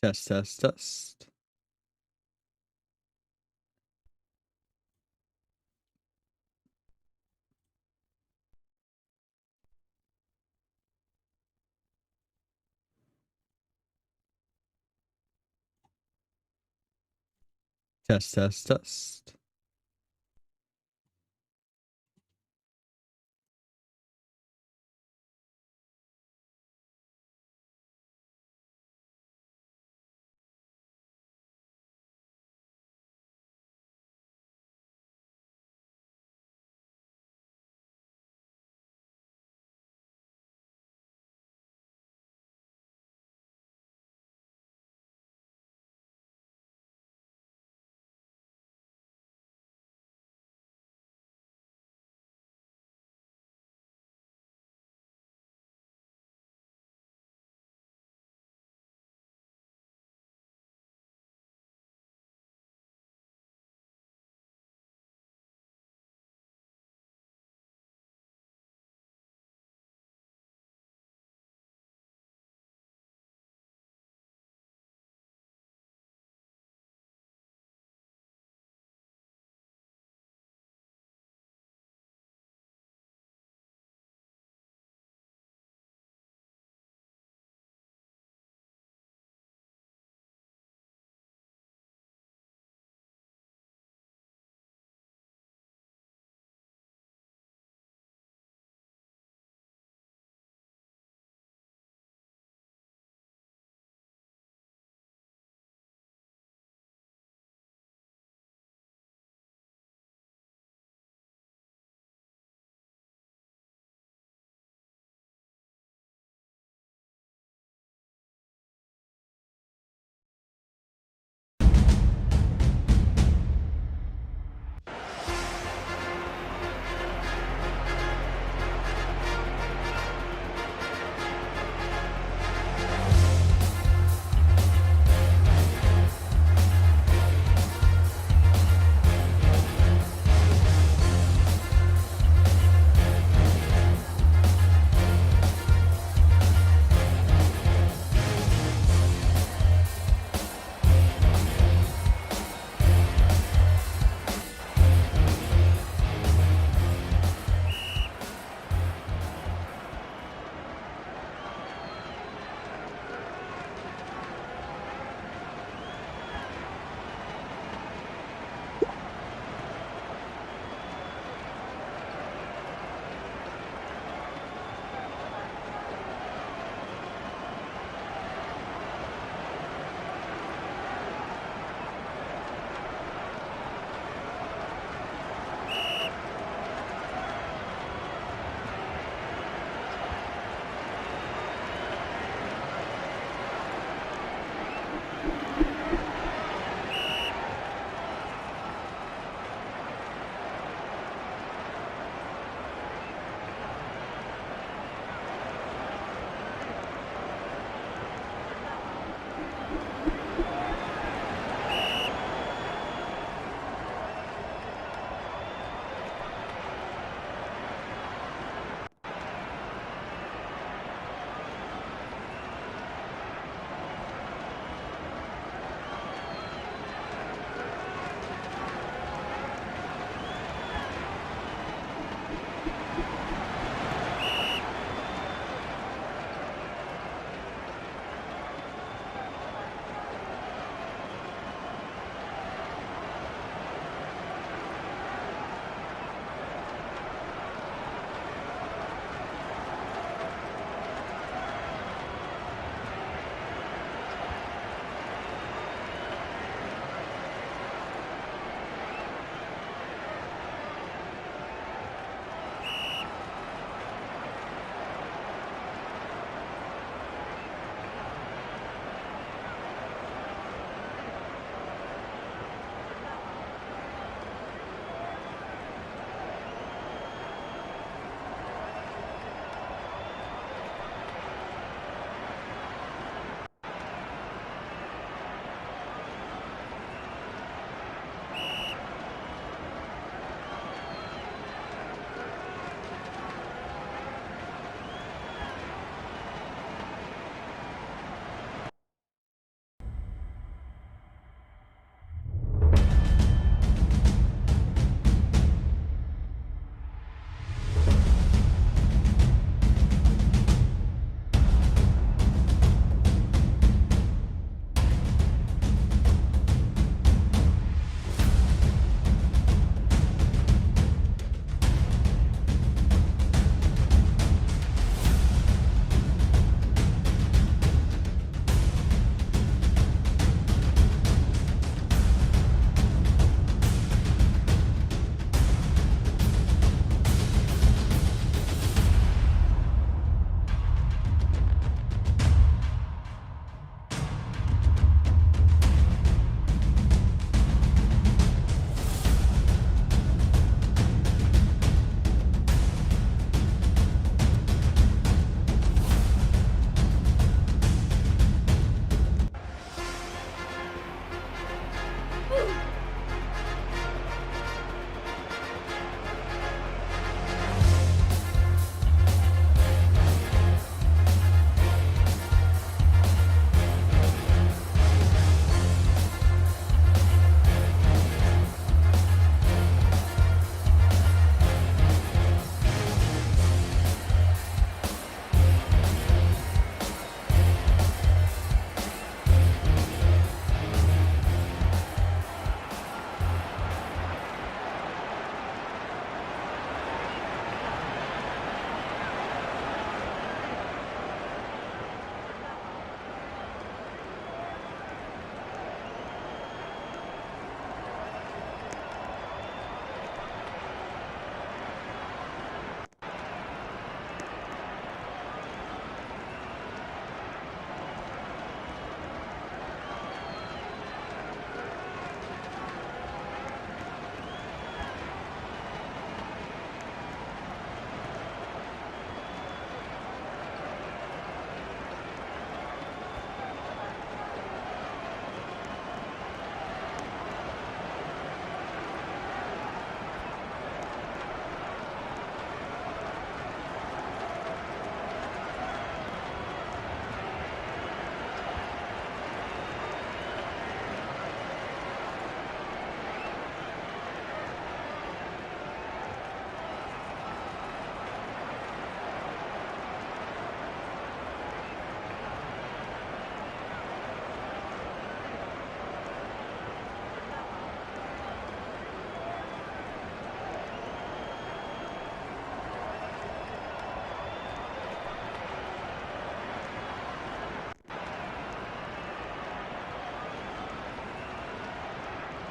Test, test, test. Test, test, test.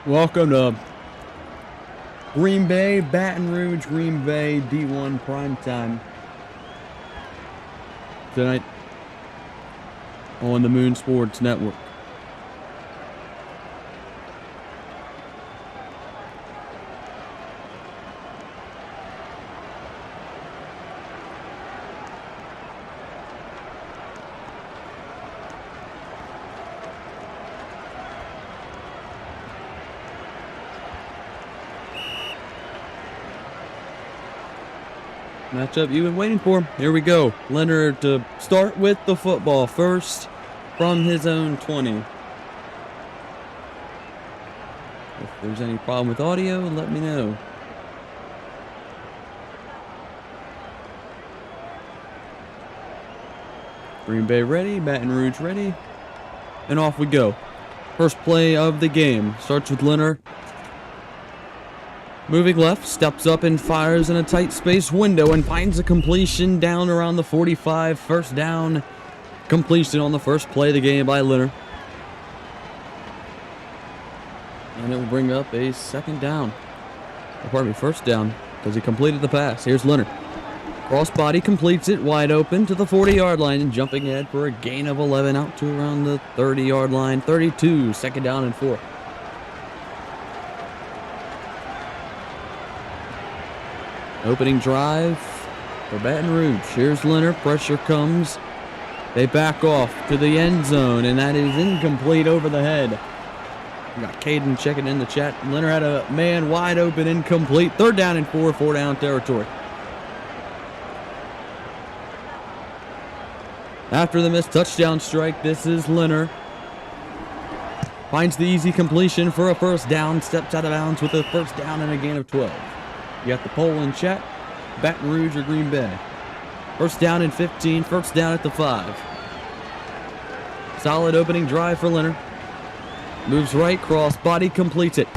Welcome to Greenbay, Baton Rouge, Greenbay, D1 primetime. Tonight on the Moon Sports Network. Matchup you've been waiting for. Here we go. Leonard to start with the football first from his own 20. If there's any problem with audio, let me know. Greenbay ready, Baton Rouge ready, and off we go. First play of the game starts with Leonard. Moving left, steps up and fires in a tight space window and finds a completion down around the 45. First down completion on the first play of the game by Leonard. And it will bring up a second down. Or pardon me, first down, because he completed the pass. Here's Leonard. Cross body completes it wide open to the 40-yard line and jumping ahead for a gain of 11 out to around the 30-yard line. 32, second down and 4. Opening drive for Baton Rouge. Here's Leonard. Pressure comes. They back off to the end zone, and that is incomplete over the head. We got Caden checking in the chat. Leonard had a man wide open, incomplete. Third down and 4, 4-down territory. After the missed touchdown strike, this is Leonard. Finds the easy completion for a first down. Steps out of bounds with a first down and a gain of 12. You got the poll in chat. Baton Rouge or Green Bay? First down and 15. First down at the 5. Solid opening drive for Leonard. Moves right, cross body, completes it.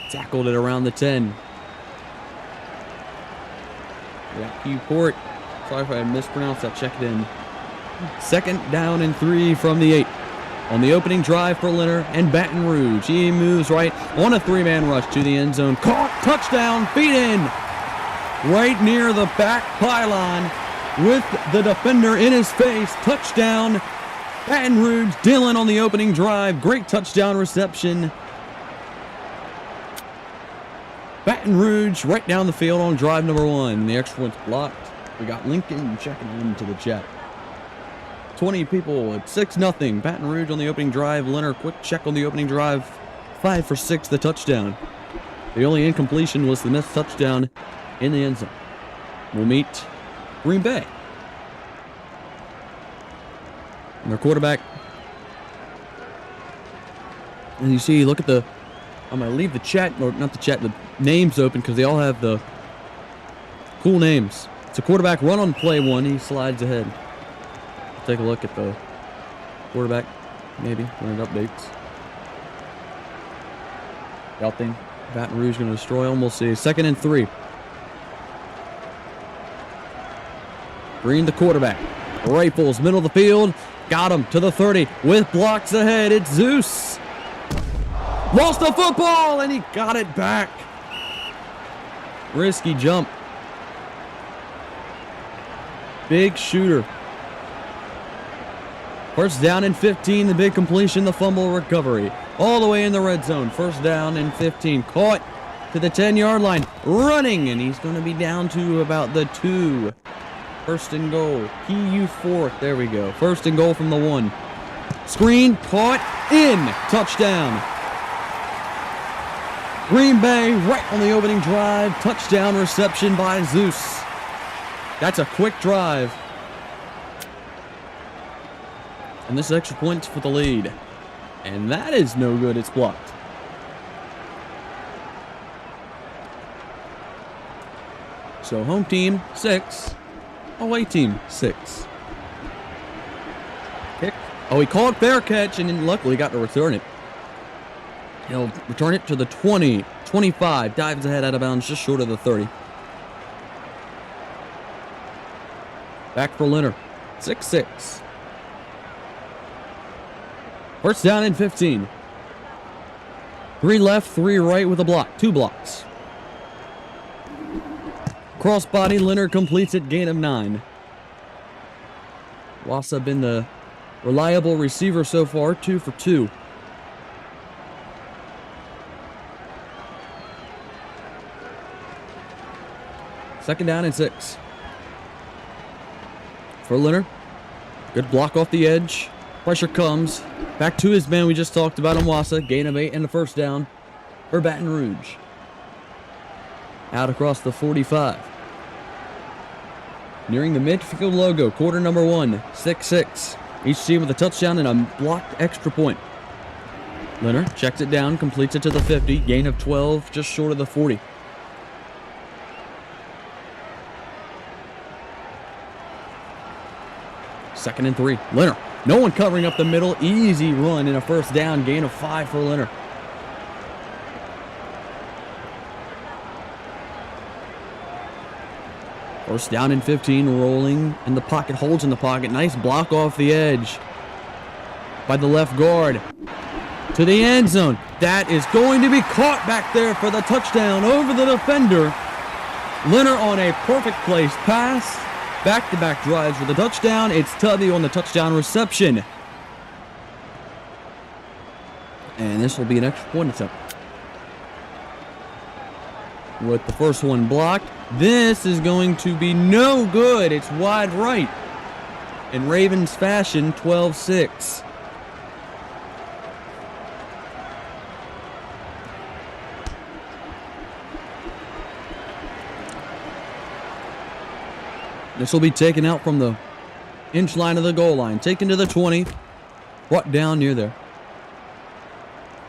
Tackled it around the 10. Yeah, Q-Port. Sorry if I mispronounced that. Check it in. Second down and 3 from the 8. On the opening drive for Leonard and Baton Rouge. He moves right on a 3-man rush to the end zone. Caught, touchdown, feet in. Right near the back pylon with the defender in his face. Touchdown, Baton Rouge. Dillon on the opening drive. Great touchdown reception. Baton Rouge right down the field on drive number 1. The extra one's blocked. We got Lincoln checking into the chat. 20 people at 6-0. Baton Rouge on the opening drive. Leonard, quick check on the opening drive. 5 for 6, the touchdown. The only incompletion was the missed touchdown in the end zone. We'll meet Green Bay. And their quarterback. And you see, look at the... I'm going to leave the chat, or not the chat, the names open because they all have the cool names. It's a quarterback run on play 1. He slides ahead. Take a look at the quarterback, maybe, when it updates. Y'all think Baton Rouge going to destroy them? We'll see. Second and 3. Green, the quarterback. Rifles, middle of the field. Got him to the 30 with blocks ahead. It's Zeus. Lost the football, and he got it back. Risky jump. Big shooter. First down and 15, the big completion, the fumble recovery. All the way in the red zone. First down and 15. Caught to the 10-yard line. Running, and he's going to be down to about the 2. First and goal. PU 4th. There we go. First and goal from the 1. Screen, caught, in. Touchdown. Green Bay right on the opening drive. Touchdown reception by Zeus. That's a quick drive. And this is extra points for the lead. And that is no good. It's blocked. So home team, 6. Away team, 6. Kick. Oh, he called fair catch and then luckily got to return it. He'll return it to the 20, 25. Dives ahead out of bounds just short of the 30. Back for Leonard. 6-6. First down and 15. 3 left, 3 right with a block. 2 blocks. Crossbody, Leonard completes it, gain of 9. Wassa been the reliable receiver so far, 2 for 2. Second down and 6. For Leonard. Good block off the edge. Pressure comes. Back to his man we just talked about on Wassa. Gain of 8 and a first down for Baton Rouge. Out across the 45. Nearing the midfield logo. Quarter number 1. 6-6. Each team with a touchdown and a blocked extra point. Leonard checks it down. Completes it to the 50. Gain of 12. Just short of the 40. Second and 3. Leonard. No one covering up the middle. Easy run and a first down. Gain of 5 for Leonard. First down and 15. Rolling in the pocket. Holds in the pocket. Nice block off the edge by the left guard. To the end zone. That is going to be caught back there for the touchdown over the defender. Leonard on a perfect placed pass. Back-to-back drives with a touchdown. It's Tubby on the touchdown reception. And this will be an extra point attempt. With the first one blocked. This is going to be no good. It's wide right. In Ravens fashion, 12-6. This will be taken out from the inch line of the goal line. Taken to the 20. Brought down near there.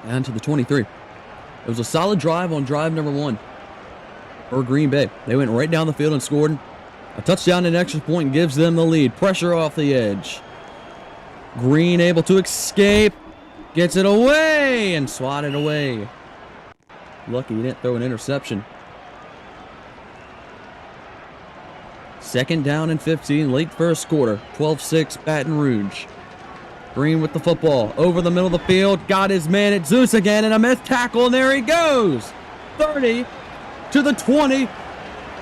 And to the 23. It was a solid drive on drive number 1 for Green Bay. They went right down the field and scored. A touchdown and extra point gives them the lead. Pressure off the edge. Green able to escape. Gets it away and swatted away. Lucky he didn't throw an interception. Second down and 15, late first quarter. 12-6, Baton Rouge. Green with the football. Over the middle of the field. Got his man at Zeus again, and a missed tackle, and there he goes. 30 to the 20.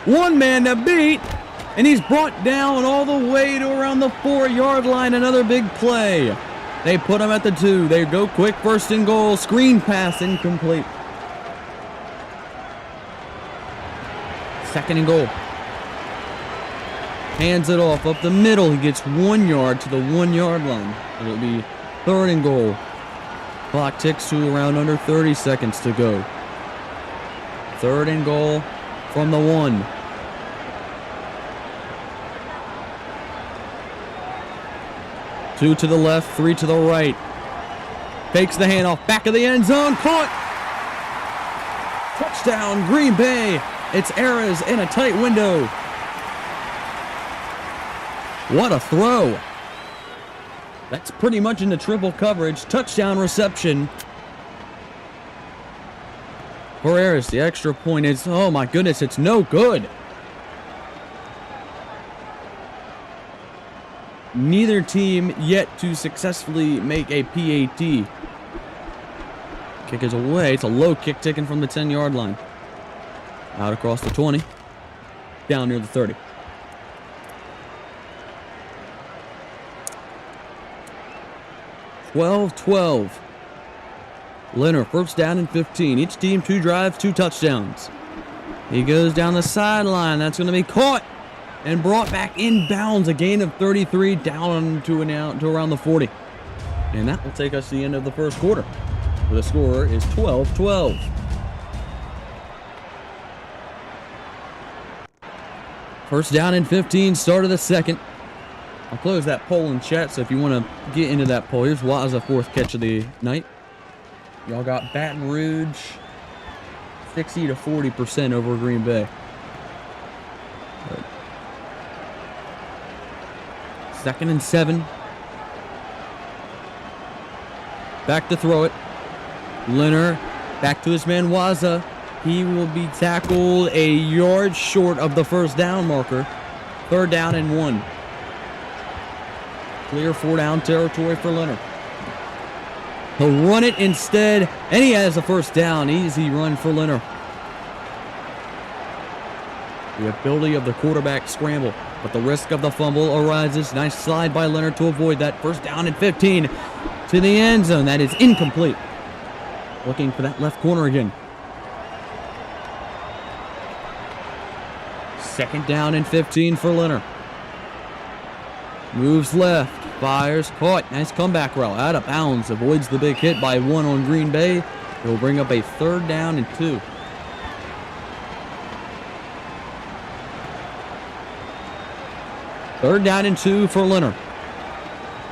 One man to beat, and he's brought down all the way to around the 4-yard line. Another big play. They put him at the 2. They go quick, first and goal. Screen pass incomplete. Second and goal. Hands it off up the middle. He gets 1 yard to the 1-yard line. It'll be third and goal. Clock ticks to around under 30 seconds to go. Third and goal from the 1. Two to the left, 3 to the right. Fakes the handoff, back of the end zone, caught. Touchdown, Green Bay. It's Eras in a tight window. What a throw. That's pretty much into triple coverage. Touchdown reception for Eras. The extra point is, oh my goodness, it's no good. Neither team yet to successfully make a PAT. Kick is away. It's a low kick taken from the 10-yard line. Out across the 20. Down near the 30. (12-12). Leonard, first down and 15. Each team 2 drives, 2 touchdowns. He goes down the sideline. That's going to be caught and brought back inbounds. A gain of 33 down to around the 40. And that will take us to the end of the first quarter. The score is 12-12. First down and 15, start of the second. I'll close that poll in chat, so if you want to get into that poll, here's Wazza, 4th catch of the night. Y'all got Baton Rouge 60 to 40% over Green Bay. Second and 7. Back to throw it. Leonard back to his man Wazza. He will be tackled a yard short of the first down marker. Third down and 1. Clear 4-down territory for Leonard. He'll run it instead, and he has a first down. Easy run for Leonard. The ability of the quarterback scramble, but the risk of the fumble arises. Nice slide by Leonard to avoid that. First down and 15 to the end zone. That is incomplete. Looking for that left corner again. Second down and 15 for Leonard. Moves left, fires, caught. Nice comeback route. Out of bounds. Avoids the big hit by one on Greenbay. He'll bring up a third down and 2. Third down and 2 for Leonard.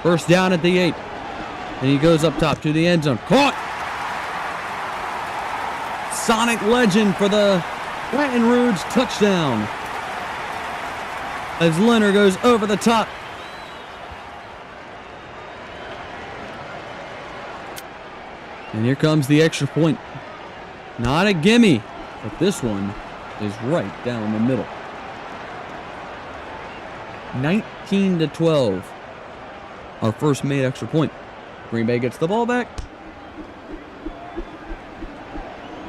First down at the 8. And he goes up top to the end zone. Caught! Sonic legend for the Baton Rouge touchdown. As Leonard goes over the top. And here comes the extra point. Not a gimme, but this one is right down the middle. 19-12. Our first made extra point. Greenbay gets the ball back.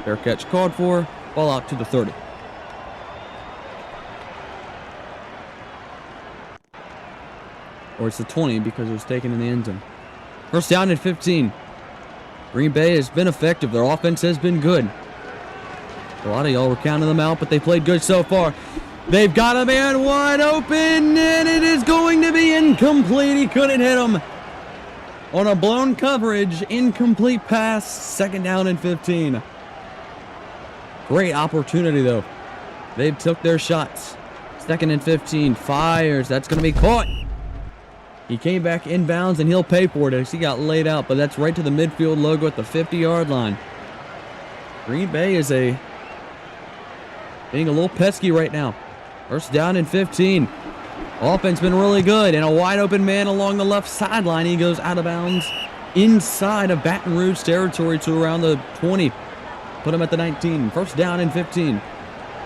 Fair catch called for. Ball out to the 30. Or it's the 20 because it was taken in the end zone. First down at 15. Greenbay has been effective. Their offense has been good. A lot of y'all were counting them out, but they played good so far. They've got a man wide open, and it is going to be incomplete. He couldn't hit him. On a blown coverage, incomplete pass, second down and 15. Great opportunity, though. They've took their shots. Second and 15, fires. That's going to be caught. He came back inbounds, and he'll pay for it as he got laid out, but that's right to the midfield logo at the 50-yard line. Greenbay is being a little pesky right now. First down and 15. Offense been really good, and a wide open man along the left sideline. He goes out of bounds inside of Baton Rouge territory to around the 20. Put him at the 19. First down and 15.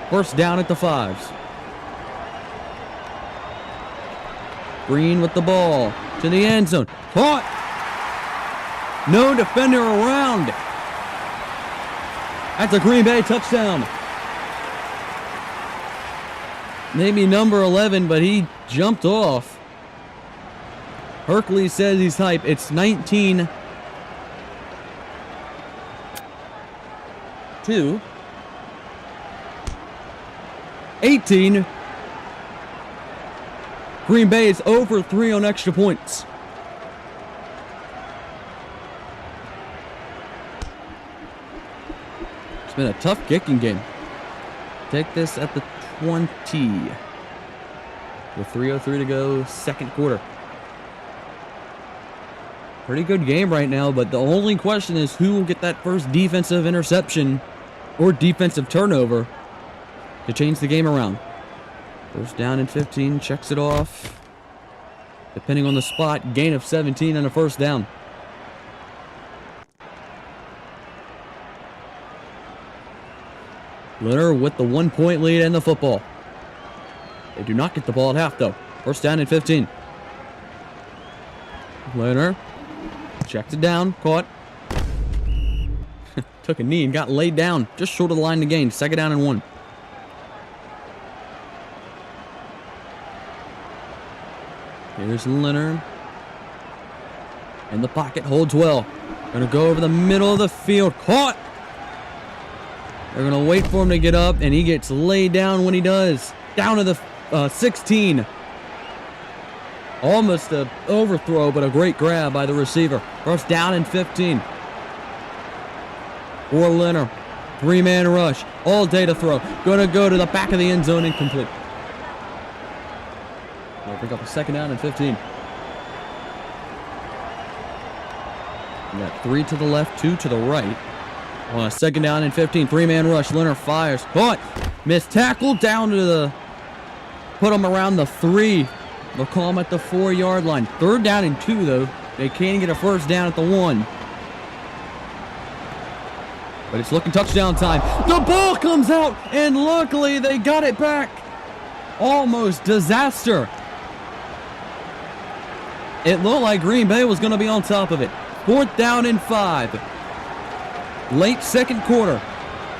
First down at the 5s. Green with the ball to the end zone. Caught. No defender around. That's a Greenbay touchdown. Maybe number 11, but he jumped off. Hercules says he's hype. It's 19-2. to 18. Greenbay is over 3 on extra points. It's been a tough kicking game. Take this at the 20. With 3:03 to go, second quarter. Pretty good game right now, but the only question is who will get that first defensive interception or defensive turnover to change the game around. First down and 15, checks it off. Depending on the spot, gain of 17 and a first down. Leonard with the 1-point lead and the football. They do not get the ball at half, though. First down and 15. Leonard checks it down, caught. Took a knee and got laid down just short of the line to gain. Second down and 1. Here's Leonard. In the pocket, holds well. Gonna go over the middle of the field. Caught! They're gonna wait for him to get up, and he gets laid down when he does. Down to the 16. Almost an overthrow, but a great grab by the receiver. First down and 15. For Leonard. 3-man rush. All day to throw. Gonna go to the back of the end zone, incomplete. They'll pick up a second down and 15. We got 3 to the left, 2 to the right. On a second down and 15. 3-man rush. Leonard fires. Caught. Missed tackle down to the... Put him around the 3. They'll call him at the 4-yard line. Third down and 2, though. They can get a first down at the 1. But it's looking touchdown time. The ball comes out, and luckily they got it back. Almost disaster. It looked like Greenbay was going to be on top of it. 4th down and 5. Late second quarter.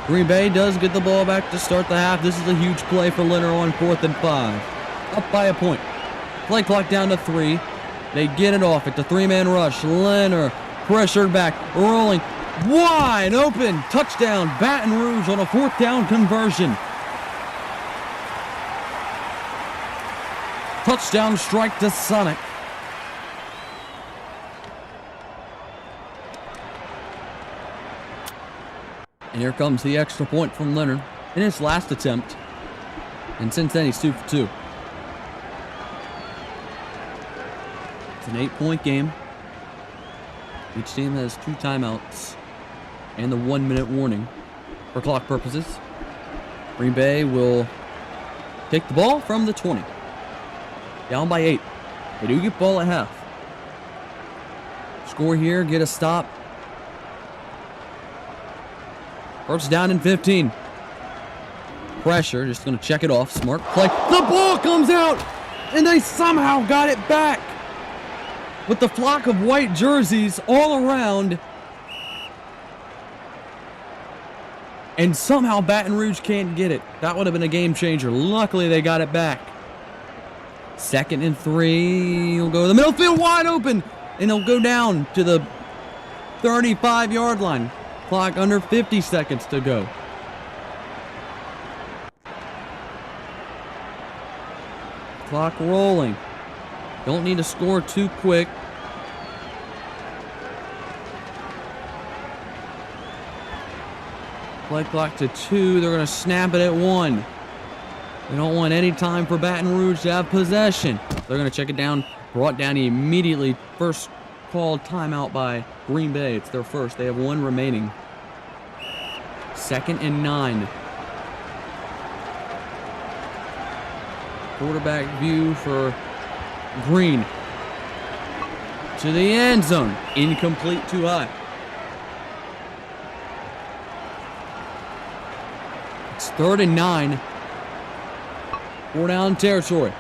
Green Bay does get the ball back to start the half. This is a huge play for Leonard on 4th and 5. Up by a point. Play clock down to 3. They get it off. It's a 3-man rush. Leonard pressured back. Rolling. Wide open. Touchdown. Baton Rouge on a 4th down conversion. Touchdown strike to Sonic. And here comes the extra point from Leonard in his last attempt. And since then, he's 2 for 2. It's an 8-point game. Each team has 2 timeouts and the 1-minute warning for clock purposes. Green Bay will take the ball from the 20. Down by 8. They do get ball at half. Score here, get a stop. First down and 15. Pressure, just going to check it off. Smart play. The ball comes out, and they somehow got it back. With the flock of white jerseys all around. And somehow Baton Rouge can't get it. That would have been a game changer. Luckily, they got it back. 2nd and 3. He'll go to the middle field wide open. And he'll go down to the 35-yard line. Clock under 50 seconds to go. Clock rolling. Don't need to score too quick. Play clock to 2. They're going to snap it at 1. They don't want any time for Baton Rouge to have possession. They're going to check it down. Brought down immediately. First called timeout by Green Bay. It's their first. They have 1 remaining. 2nd and 9. Quarterback view for Green. To the end zone. Incomplete, too high. It's 3rd and 9. 4 down territory.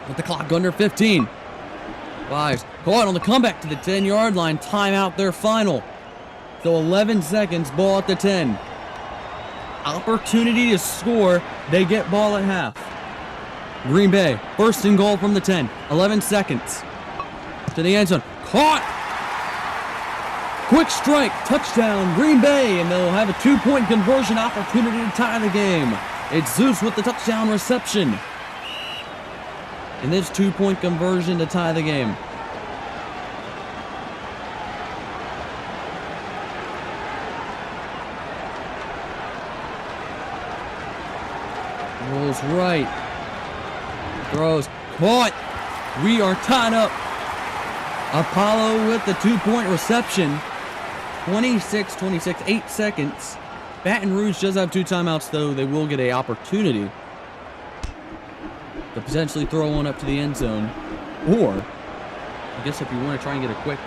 With the clock under 15. Fives caught on the comeback to the 10-yard line. Timeout their final. So 11 seconds, ball at the 10. Opportunity to score. They get ball at half. Green Bay, 1st and goal from the 10. 11 seconds. To the end zone. Caught. Quick strike. Touchdown, Green Bay. And they'll have a 2-point conversion opportunity to tie the game. It's Zeus with the touchdown reception. And this 2-point conversion to tie the game. Rolls right. Throws. Caught. We are tied up. Apollo with the 2-point reception. 26-26. 8 seconds. Baton Rouge does have 2 timeouts, though. They will get an opportunity to potentially throw one up to the end zone. Or, I guess if you want to try and get a quick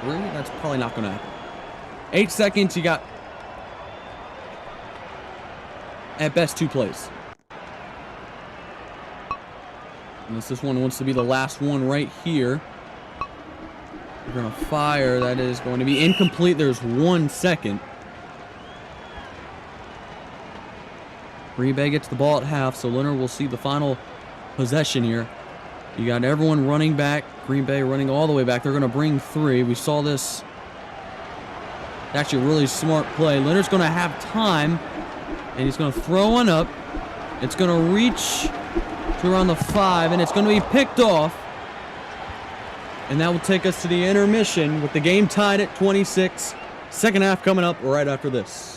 3, that's probably not going to happen. 8 seconds, you got at best 2 plays. Unless this one wants to be the last one right here. We're going to fire. That is going to be incomplete. There's 1 second. Green Bay gets the ball at half, so Leonard will see the final possession here. You got everyone running back. Green Bay running all the way back. They're going to bring 3. We saw this. Actually, a really smart play. Leonard's going to have time, and he's going to throw one up. It's going to reach to around the 5, and it's going to be picked off. And that will take us to the intermission with the game tied at 26. Second half coming up right after this.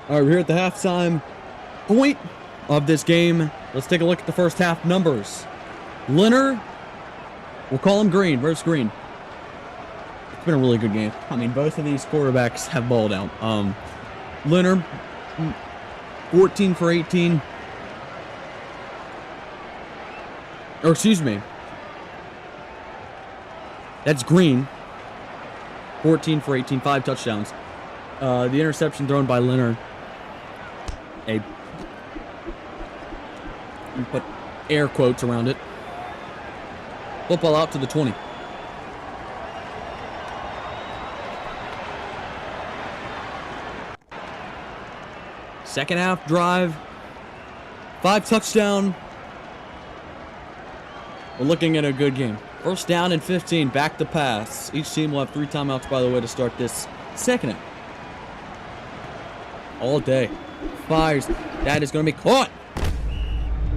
All right, we're here at the halftime point of this game. Let's take a look at the first half numbers. Leonard, we'll call him Green versus Green. It's been a really good game. I mean, both of these quarterbacks have ball down. Leonard, 14 for 18. Or excuse me. That's Green. 14 for 18, 5 touchdowns. The interception thrown by Leonard. Put air quotes around it. Football out to the 20. Second half drive. 5 touchdown. We're looking at a good game. First down and 15. Back to pass. Each team will have 3 timeouts, by the way, to start this second half. All day. Fires. That is going to be caught.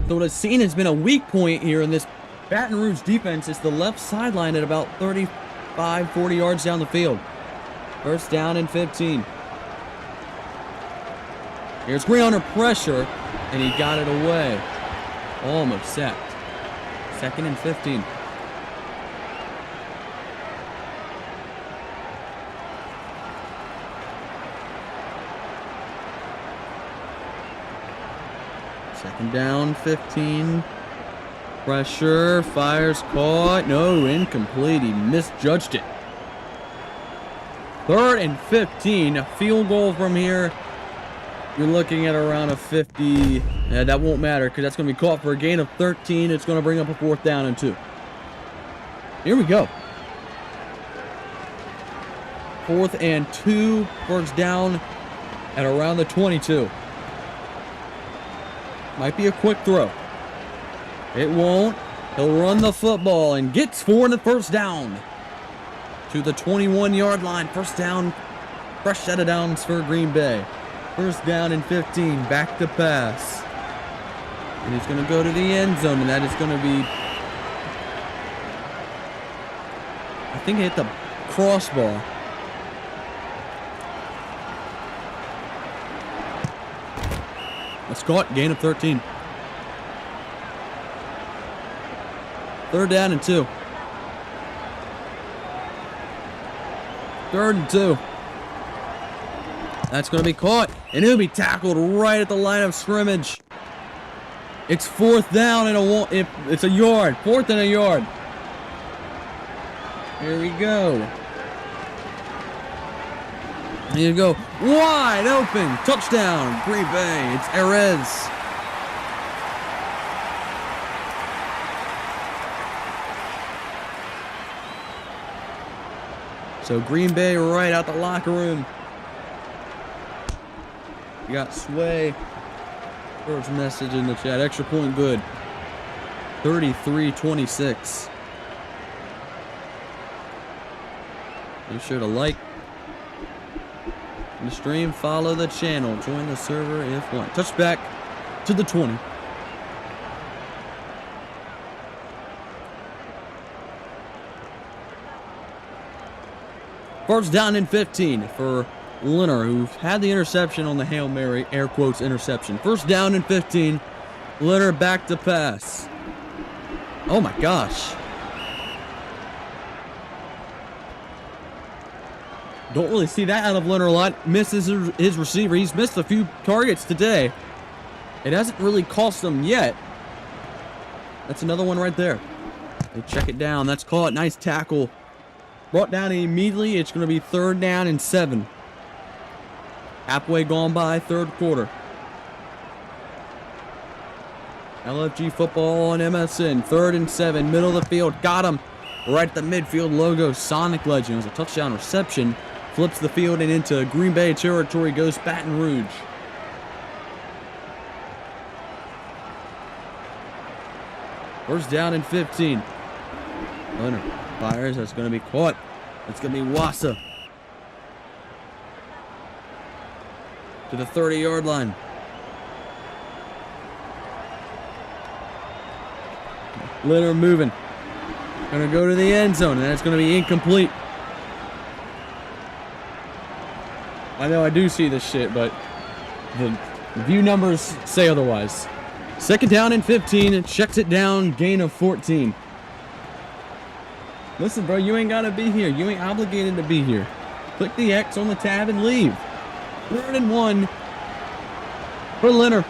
So what I've seen has been a weak point here in this Baton Rouge defense is the left sideline at about 35, 40 yards down the field. First down and 15. Here's Green under pressure, and he got it away. Almost sacked. Second and 15. Second down, 15. Pressure, fires, caught. No, incomplete. He misjudged it. Third and 15. A field goal from here. You're looking at around a 50. Yeah, that won't matter because that's going to be caught for a gain of 13. It's going to bring up a 4th down and 2. Here we go. 4th and 2. First down at around the 22. Might be a quick throw. It won't. He'll run the football and gets 4 in the first down. To the 21-yard line. First down. Fresh set of downs for Greenbay. First down and 15. Back to pass. And he's going to go to the end zone. And that is going to be... I think he hit the crossbar. That's caught. Gain of 13. Third down and 2. Third and 2. That's going to be caught. And he'll be tackled right at the line of scrimmage. It's 4th down and it's a yard. 4th and a yard. Here we go. Here you go. Wide open. Touchdown. Greenbay. It's Erez. So Greenbay right out the locker room. You got Sway. First message in the chat. Extra point good. 33-26. Be sure to like the stream, follow the channel, join the server if want. Touchback to the 20. First down and 15 for Leonard, who had the interception on the Hail Mary, air quotes interception. First down and 15. Leonard back to pass. Oh my gosh. Don't really see that out of Leonard a lot. Misses his receiver. He's missed a few targets today. It hasn't really cost him yet. That's another one right there. They check it down. That's caught. Nice tackle. Brought down immediately. It's going to be 3rd down and 7. Halfway gone by, 3rd quarter. LFG football on MSN. 3rd and 7. Middle of the field. Got him. Right at the midfield logo. Sonic Legend. It was a touchdown reception. Flips the field and into Greenbay territory goes Baton Rouge. First down and 15. Leonard fires. That's going to be caught. It's going to be Wassa. To the 30-yard line. Leonard moving. Going to go to the end zone, and that's going to be incomplete. I know I do see this shit, but the view numbers say otherwise. Second down and 15, and checks it down, gain of 14. Listen, bro, you ain't got to be here. You ain't obligated to be here. Click the X on the tab and leave. 3rd and 1 for Leonard.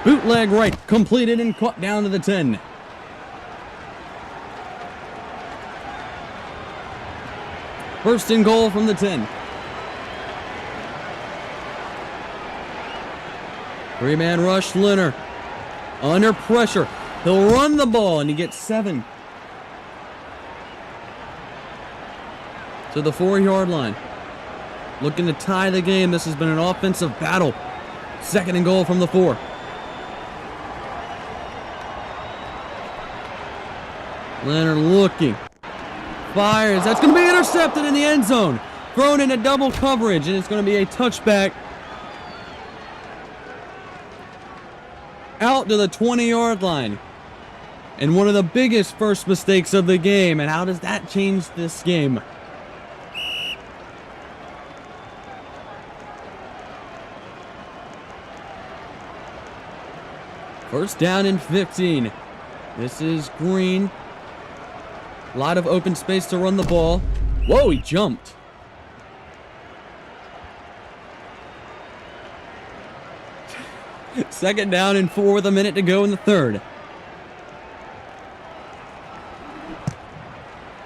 Bootleg right, completed and caught down to the 10. First and goal from the 10. 3-man rush, Leonard. Under pressure. He'll run the ball, and he gets 7. To the 4-yard line. Looking to tie the game. This has been an offensive battle. 2nd and goal from the 4. Leonard looking. Fires. That's going to be intercepted in the end zone. Thrown into double coverage, and it's going to be a touchback. Out to the 20-yard line. And one of the biggest first mistakes of the game. And how does that change this game? First down and 15. This is Green. A lot of open space to run the ball. Whoa, he jumped. Second down and 4 with a minute to go in the 3rd.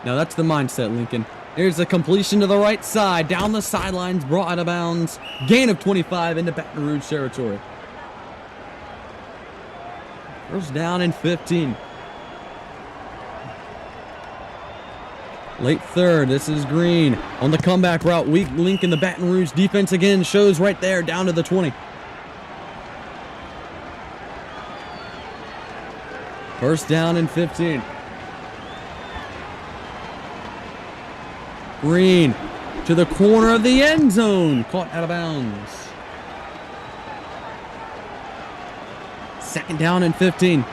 Now that's the mindset, Lincoln. Here's a completion to the right side. Down the sidelines, brought out of bounds. Gain of 25 into Baton Rouge territory. First down and 15. Late 3rd. This is Green on the comeback route. Weak link in the Baton Rouge defense again. Shows right there down to the 20. First down and 15. Green to the corner of the end zone. Caught out of bounds. Second down and 15.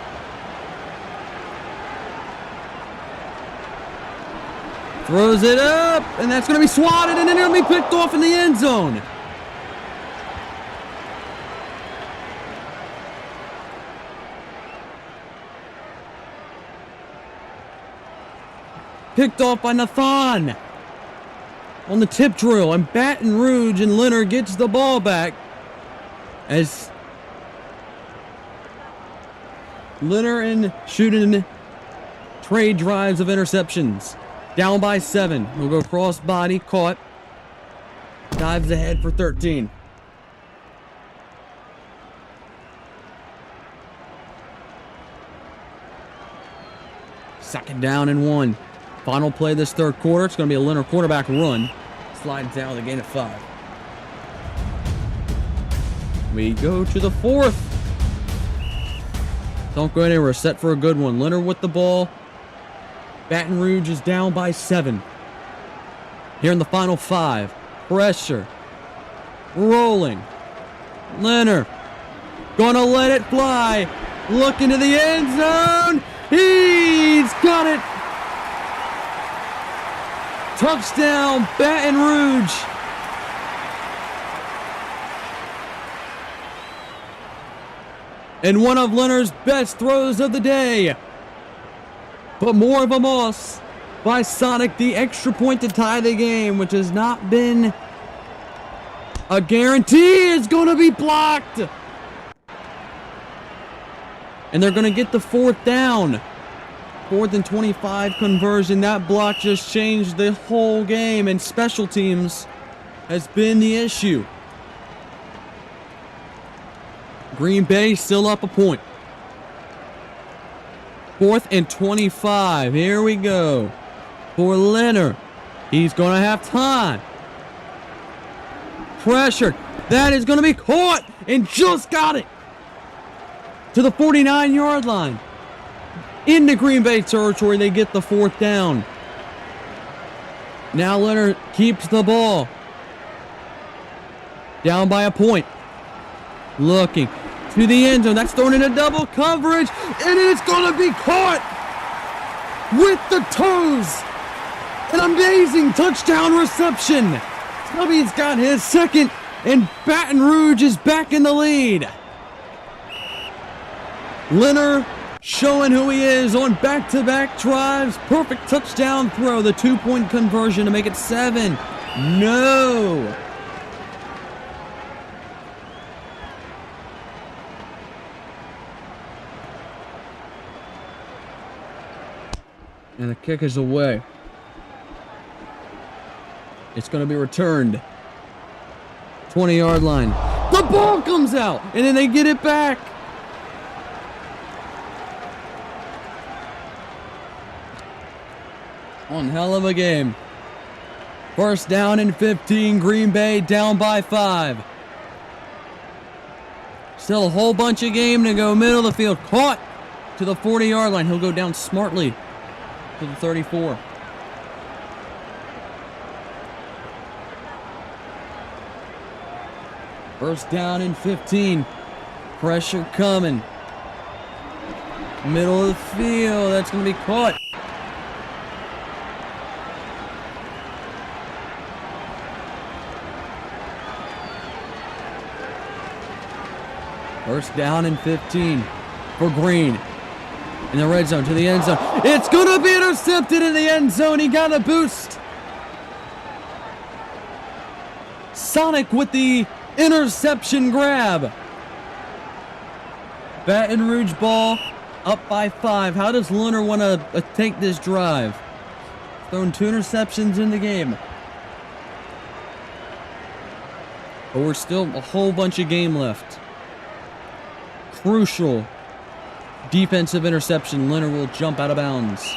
Throws it up, and that's going to be swatted, and then it'll be picked off in the end zone. Picked off by Nathan on the tip drill, and Baton Rouge and Leonard gets the ball back as Leonard and shooting trade drives of interceptions. Down by 7. We'll go cross body, caught. Dives ahead for 13. Second down and 1. Final play this 3rd quarter. It's going to be a Leonard quarterback run. Slides down the gain of 5. We go to the 4th. Don't go anywhere. Set for a good one. Leonard with the ball. Baton Rouge is down by 7. Here in the final 5. Pressure. Rolling. Leonard. Gonna let it fly. Look into the end zone. He's got it. Touchdown, Baton Rouge. And one of Leonard's best throws of the day. But more of a loss by Sonic, the extra point to tie the game, which has not been a guarantee, is going to be blocked. And they're going to get the 4th down. 4th and 25 conversion. That block just changed the whole game, and special teams has been the issue. Greenbay still up a point. 4th and 25. Here we go. For Leonard. He's going to have time. Pressured. That is going to be caught and just got it. To the 49-yard line. Into Greenbay territory. They get the 4th down. Now Leonard keeps the ball. Down by a point. Looking to the end zone. That's thrown into double coverage. And it's going to be caught with the toes. An amazing touchdown reception. Tubby's got his 2nd and Baton Rouge is back in the lead. Leonard showing who he is on back-to-back drives. Perfect touchdown throw. The 2-point conversion to make it 7. No. And the kick is away. It's going to be returned. 20-yard line. The ball comes out, and then they get it back. One hell of a game. First down and 15. Green Bay down by 5. Still a whole bunch of game to go. Middle of the field. Caught to the 40-yard line. He'll go down smartly to the 34. First down and 15. Pressure coming. Middle of the field. That's going to be caught. First down and 15 for Green. In the red zone to the end zone. It's going to be intercepted in the end zone. He got a boost. Sonic with the interception grab. Baton Rouge ball up by 5. How does Leonard want to take this drive? Thrown 2 interceptions in the game. But we're still a whole bunch of game left. Crucial defensive interception. Leonard will jump out of bounds.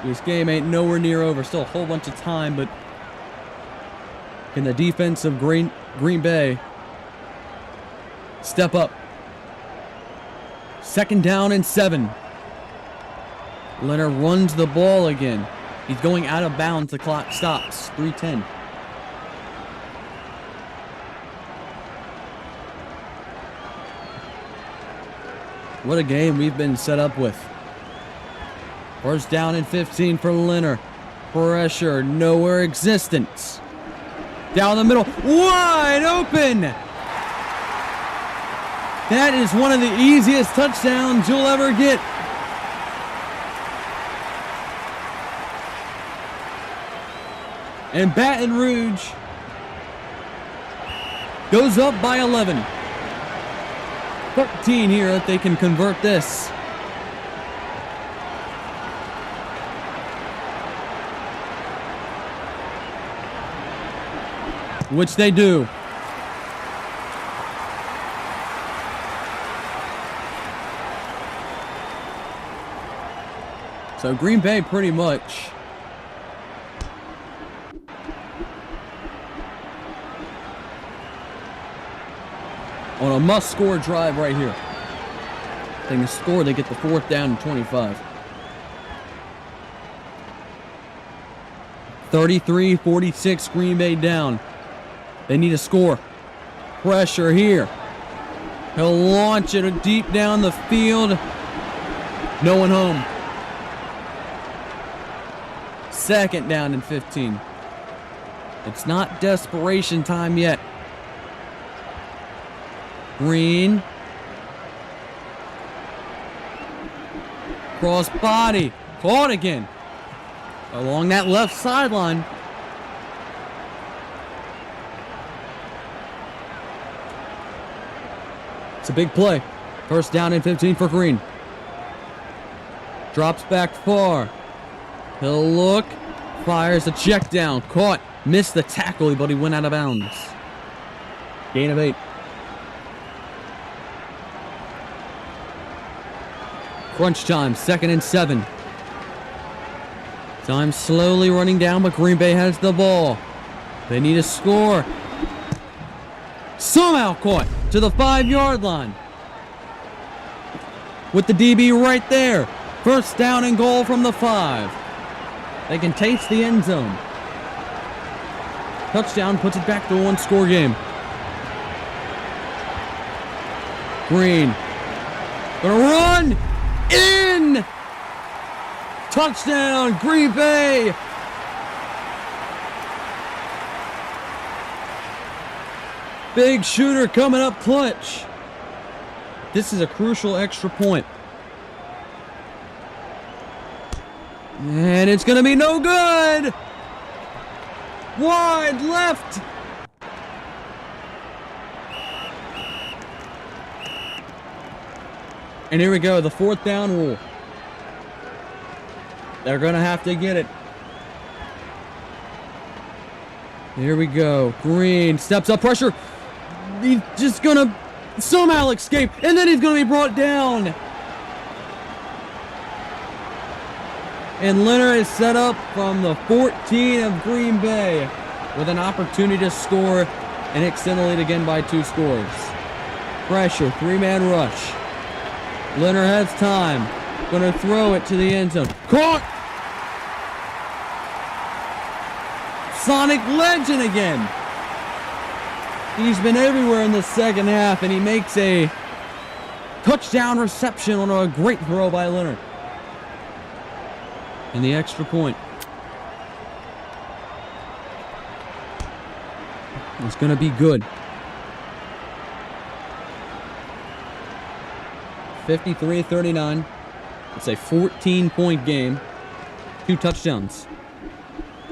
This game ain't nowhere near over. Still a whole bunch of time, but can the defense of Green Bay step up? Second down and 7. Leonard runs the ball again. He's going out of bounds. The clock stops. 3:10. What a game we've been set up with. First down and 15 for Leonard. Pressure, nowhere existence. Down the middle, wide open. That is one of the easiest touchdowns you'll ever get. And Baton Rouge goes up by 11. 13 here if they can convert this. Which they do. So Green Bay pretty much on a must-score drive right here. If they can score, they get the 4th down and 25. 33-46, Green Bay down. They need a score. Pressure here. He'll launch it deep down the field. No one home. Second down and 15. It's not desperation time yet. Green. Cross body. Caught again. Along that left sideline. It's a big play. First down and 15 for Green. Drops back far. He'll look. Fires a check down. Caught. Missed the tackle, but he went out of bounds. Gain of 8. Crunch time. 2nd and 7. Time slowly running down, but Green Bay has the ball. They need a score. Somehow caught to the 5-yard line. With the DB right there. First down and goal from the 5. They can taste the end zone. Touchdown puts it back to a 1-score game. Green. Gonna run. In. Touchdown, Green Bay. Big shooter coming up clutch. This is a crucial extra point. And it's going to be no good. Wide left. And here we go, the 4th down rule. They're going to have to get it. Here we go. Green steps up, pressure. He's just going to somehow escape, and then he's going to be brought down. And Leonard is set up from the 14 of Green Bay with an opportunity to score and extend the lead again by 2 scores. Pressure, 3-man rush. Leonard has time. Going to throw it to the end zone. Caught! Sonic legend again. He's been everywhere in the second half, and he makes a touchdown reception on a great throw by Leonard. And the extra point. It's going to be good. 53-39. It's a 14-point game. 2 touchdowns.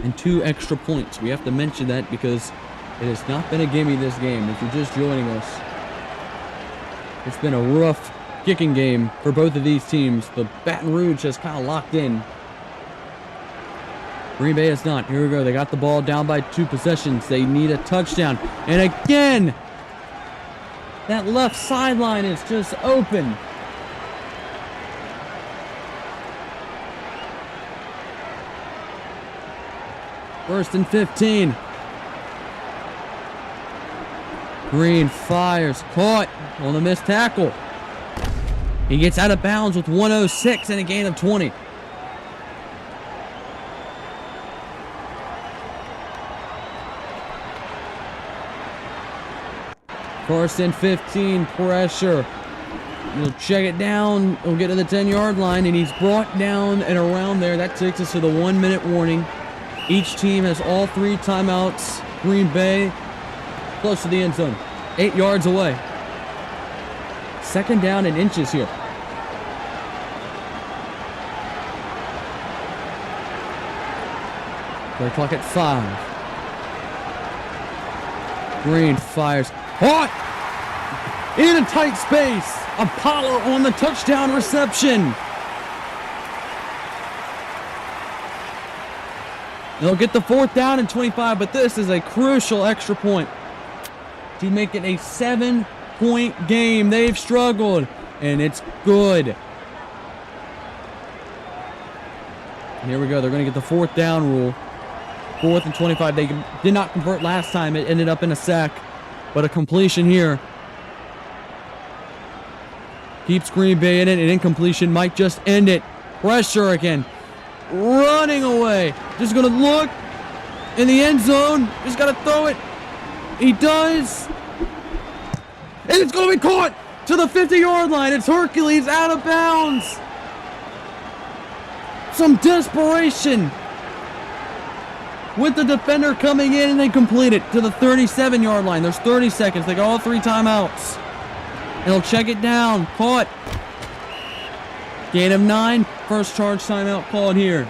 And 2 extra points. We have to mention that because it has not been a gimme this game. If you're just joining us, it's been a rough kicking game for both of these teams. The Baton Rouge has kind of locked in. Green Bay is not. Here we go. They got the ball down by 2 possessions. They need a touchdown. And again, that left sideline is just open. First and 15. Green fires. Caught on the missed tackle. He gets out of bounds with 1:06 and a gain of 20. First and 15. Pressure. He'll check it down. He'll get to the 10-yard line, and he's brought down and around there. That takes us to the 1-minute warning. Each team has all 3 timeouts. Green Bay close to the end zone. 8 yards away. Second down and inches here. Play clock at 5. Green fires. Caught! In a tight space. Apollo on the touchdown reception. They'll get the 4th down and 25, but this is a crucial extra point to make it a 7-point game. They've struggled, and it's good. And here we go. They're going to get the 4th down rule. 4th and 25. They did not convert last time. It ended up in a sack, but a completion here keeps Green Bay in it. An incompletion might just end it. Pressure again. Running away. Just going to look in the end zone. Just got to throw it. He does. And it's going to be caught to the 50-yard line. It's Hercules out of bounds. Some desperation with the defender coming in, and they complete it to the 37-yard line. There's 30 seconds. They got all 3 timeouts. And they'll check it down. Caught. Gain of 9. First charge timeout called here.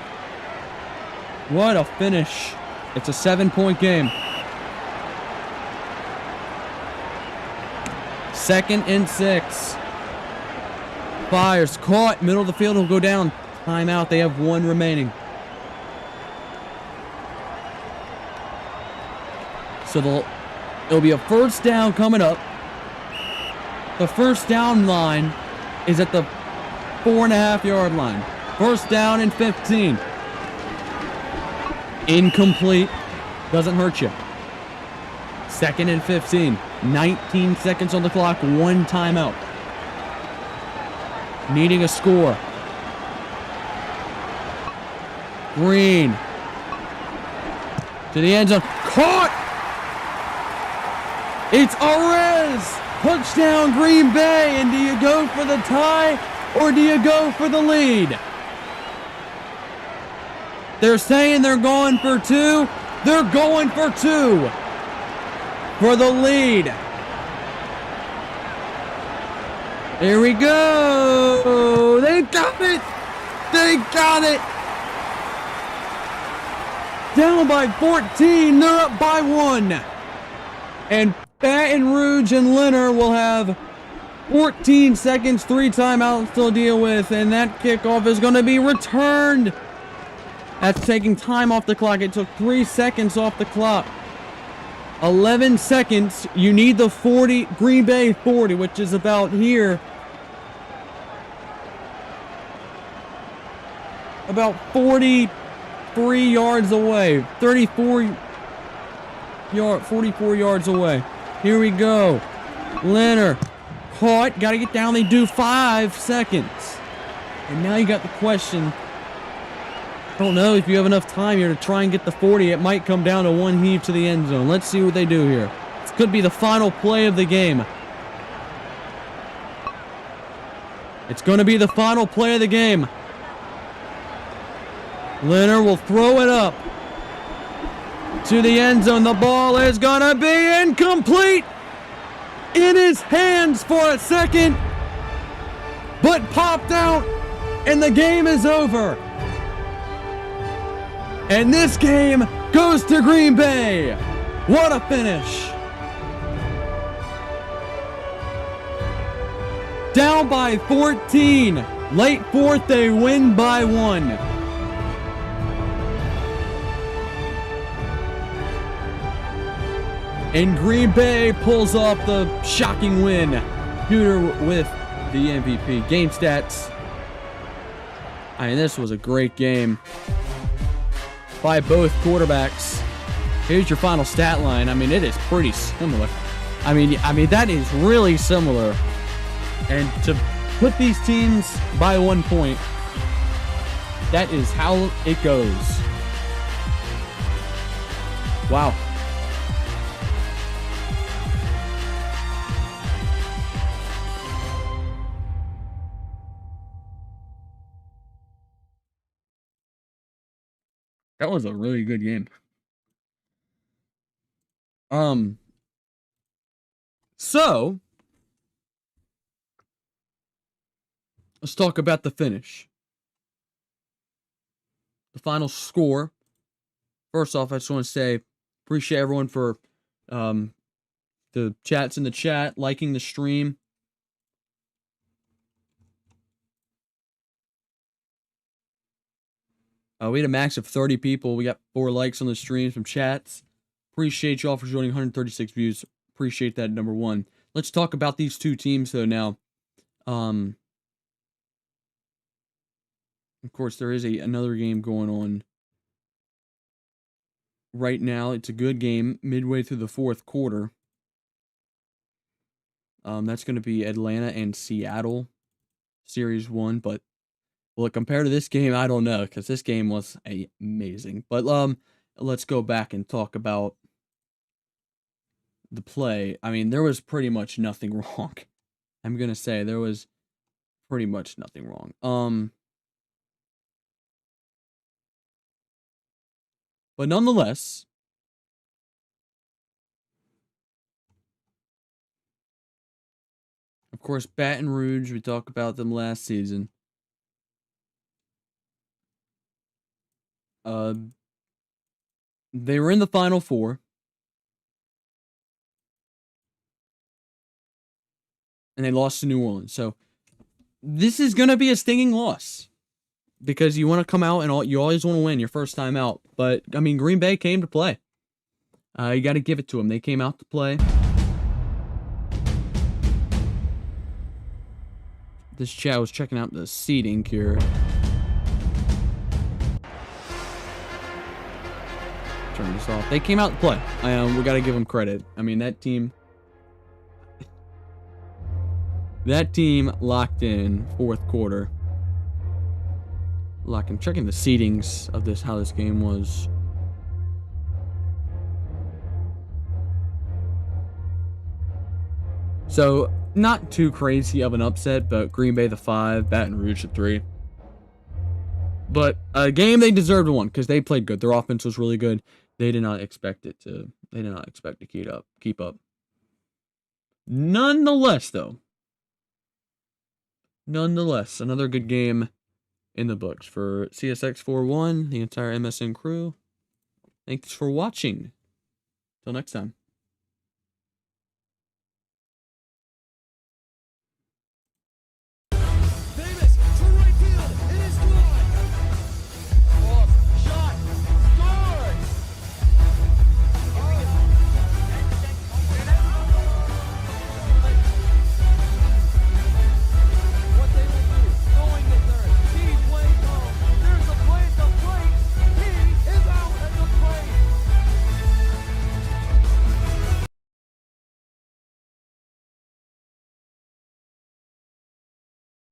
What a finish. It's a 7-point game. 2nd and 6. Fires. Caught. Middle of the field will go down. Timeout. They have 1 remaining. So it'll be a first down coming up. The first down line is at the 4.5-yard line. First down and 15. Incomplete. Doesn't hurt you. 2nd and 15. 19 seconds on the clock. 1 timeout. Needing a score. Green. To the end zone. Caught! It's Arez! Touchdown Green Bay! And do you go for the tie or do you go for the lead? They're saying they're going for 2. They're going for 2. for the lead. Here we go. They got it. They got it. Down by 14. They're up by 1. And Baton Rouge and Leonard will have 14 seconds, 3 timeouts to deal with, and that kickoff is going to be returned. That's taking time off the clock. It took 3 seconds off the clock. 11 seconds. You need the 40, Green Bay 40, which is about here. About 43 yards away. 44 yards away. Here we go. Leonard caught. Got to get down. They do 5 seconds. And now you got the question. I don't know if you have enough time here to try and get the 40. It might come down to one heave to the end zone. Let's see what they do here. This could be the final play of the game. It's going to be the final play of the game. Leonard will throw it up to the end zone. The ball is going to be incomplete. In his hands for a second, but popped out, and the game is over. And this game goes to Green Bay. What a finish. Down by 14. Late fourth, they win by 1. And Green Bay pulls off the shocking win. Shooter with the MVP. Game stats. I mean, this was a great game by both quarterbacks. Here's your final stat line. I mean, it is pretty similar. I mean, that is really similar. And to put these teams by 1 point, that is how it goes. Wow. That was a really good game. So let's talk about the finish. The final score. First off, I just want to say, appreciate everyone for the chats in the chat, liking the stream. We had a max of 30 people. We got 4 likes on the stream, some chats. Appreciate y'all for joining. 136 views. Appreciate that, number 1. Let's talk about these two teams, though, now. Of course, there is another game going on right now. It's a good game, midway through the 4th quarter. That's going to be Atlanta and Seattle, Series 1, but well, compared to this game, I don't know, because this game was amazing. But let's go back and talk about the play. I mean, there was pretty much nothing wrong. I'm going to say there was pretty much nothing wrong. But nonetheless, of course, Baton Rouge, we talked about them last season. They were in the Final Four. And they lost to New Orleans. So this is going to be a stinging loss. Because you want to come out and you always want to win your first time out. But, I mean, Green Bay came to play. You got to give it to them. They came out to play. This chat was checking out the seating here. Turn this off. They came out to play. We got to give them credit. I mean, that team locked in 4th quarter. I'm checking the seedings of this, how this game was. So, not too crazy of an upset, but Green Bay the 5, Baton Rouge the 3. But a game they deserved to win because they played good. Their offense was really good. They did not expect it to. They did not expect to keep up. Nonetheless, though. Another good game in the books for CSX41, the entire MSN crew. Thanks for watching. Till next time.